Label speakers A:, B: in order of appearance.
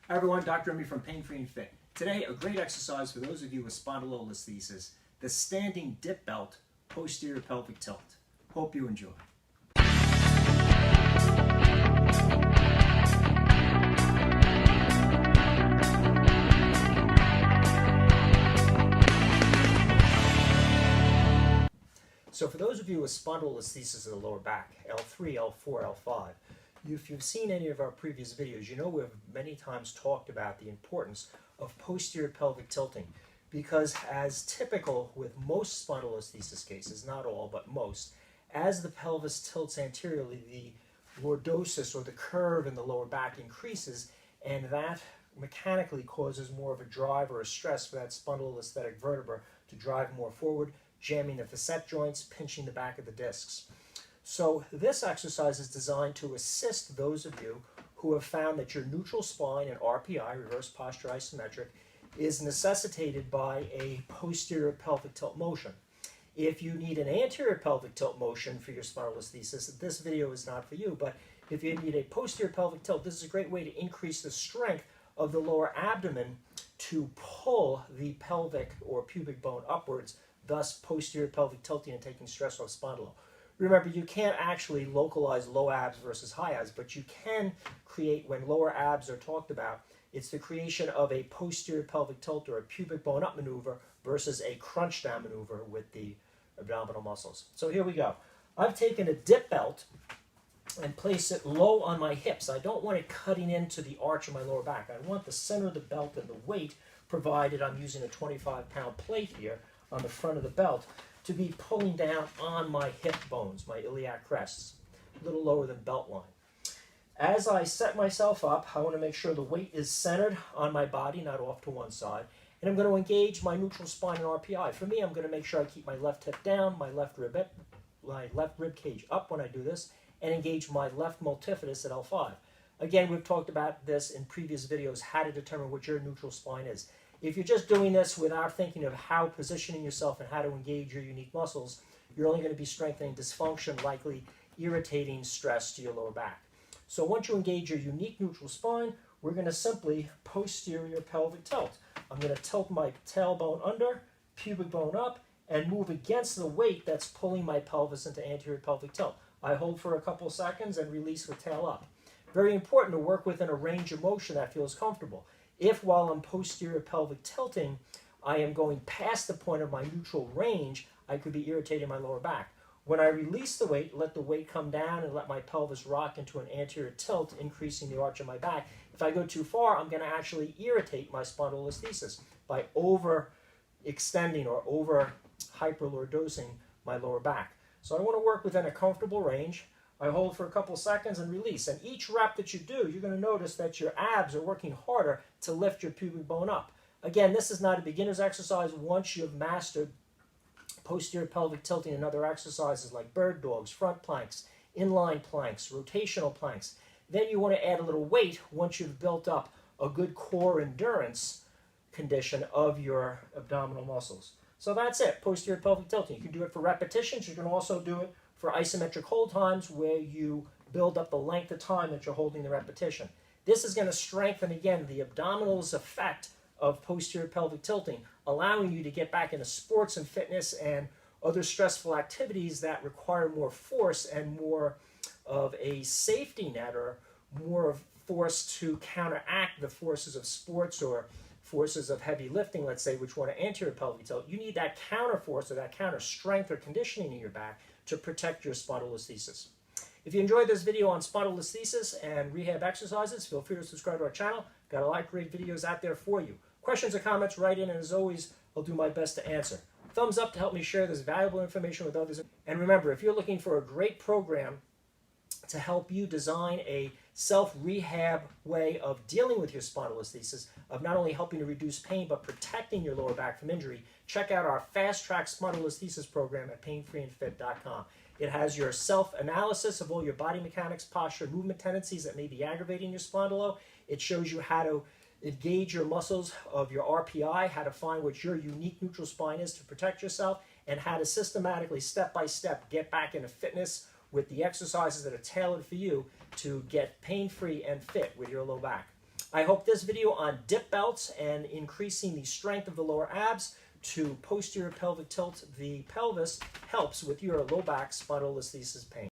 A: Hi everyone, Dr. Emmy from Pain Free and Fit. Today, a great exercise for those of you with spondylolisthesis, the standing dip belt posterior pelvic tilt. Hope you enjoy. So for those of you with spondylolisthesis of the lower back, L3, L4, L5, if you've seen any of our previous videos, you know we've many times talked about the importance of posterior pelvic tilting, because as typical with most spondylolisthesis cases, not all, but most, as the pelvis tilts anteriorly, the lordosis or the curve in the lower back increases, and that mechanically causes more of a drive or a stress for that spondylolisthetic vertebra to drive more forward, jamming the facet joints, pinching the back of the discs. So this exercise is designed to assist those of you who have found that your neutral spine and RPI, reverse posture isometric, is necessitated by a posterior pelvic tilt motion. If you need an anterior pelvic tilt motion for your spondylolisthesis, this video is not for you, but if you need a posterior pelvic tilt, this is a great way to increase the strength of the lower abdomen to pull the pelvic or pubic bone upwards, thus posterior pelvic tilting and taking stress off spondylo. Remember, you can't actually localize low abs versus high abs, but you can create, when lower abs are talked about, it's the creation of a posterior pelvic tilt or a pubic bone up maneuver versus a crunch down maneuver with the abdominal muscles. So here we go. I've taken a dip belt and placed it low on my hips. I don't want it cutting into the arch of my lower back. I want the center of the belt and the weight, provided I'm using a 25-pound plate here on the front of the belt, to be pulling down on my hip bones, my iliac crests, a little lower than belt line. As I set myself up, I want to make sure the weight is centered on my body, not off to one side, and I'm going to engage my neutral spine and RPI. For me, I'm going to make sure I keep my left hip down, my left rib cage up when I do this, and engage my left multifidus at L5. Again, we've talked about this in previous videos, how to determine what your neutral spine is. If you're just doing this without thinking of how positioning yourself and how to engage your unique muscles, you're only going to be strengthening dysfunction, likely irritating stress to your lower back. So once you engage your unique neutral spine, we're going to simply posterior pelvic tilt. I'm going to tilt my tailbone under, pubic bone up, and move against the weight that's pulling my pelvis into anterior pelvic tilt. I hold for a couple seconds and release with tail up. Very important to work within a range of motion that feels comfortable. If while I'm posterior pelvic tilting, I am going past the point of my neutral range, I could be irritating my lower back. When I release the weight, let the weight come down and let my pelvis rock into an anterior tilt, increasing the arch of my back. If I go too far, I'm going to actually irritate my spondylolisthesis by overextending or over hyperlordosing my lower back. So I want to work within a comfortable range. I hold for a couple seconds and release. And each rep that you do, you're going to notice that your abs are working harder to lift your pubic bone up. Again, this is not a beginner's exercise. Once you've mastered posterior pelvic tilting and other exercises like bird dogs, front planks, inline planks, rotational planks, then you want to add a little weight once you've built up a good core endurance condition of your abdominal muscles. So that's it, posterior pelvic tilting. You can do it for repetitions. You can also do it for isometric hold times, where you build up the length of time that you're holding the repetition. This is going to strengthen, again, the abdominals effect of posterior pelvic tilting, allowing you to get back into sports and fitness and other stressful activities that require more force and more of a safety net, or more of force to counteract the forces of sports or forces of heavy lifting, let's say, which want to anterior pelvic tilt. You need that counter force or that counter strength or conditioning in your back to protect your spondylolisthesis. If you enjoyed this video on spondylolisthesis and rehab exercises, feel free to subscribe to our channel. Got a lot of great videos out there for you. Questions or comments, write in, and as always, I'll do my best to answer. Thumbs up to help me share this valuable information with others. And remember, if you're looking for a great program to help you design a self-rehab way of dealing with your spondylolisthesis, of not only helping to reduce pain but protecting your lower back from injury, check out our fast-track spondylolisthesis program at painfreeandfit.com. It has your self-analysis of all your body mechanics, posture, movement tendencies that may be aggravating your spondylo. It shows you how to engage your muscles of your RPI, how to find what your unique neutral spine is to protect yourself, and how to systematically, step by step, get back into fitness with the exercises that are tailored for you to get pain-free and fit with your low back. I hope this video on dip belts and increasing the strength of the lower abs to posterior pelvic tilt the pelvis helps with your low back spondylolisthesis pain.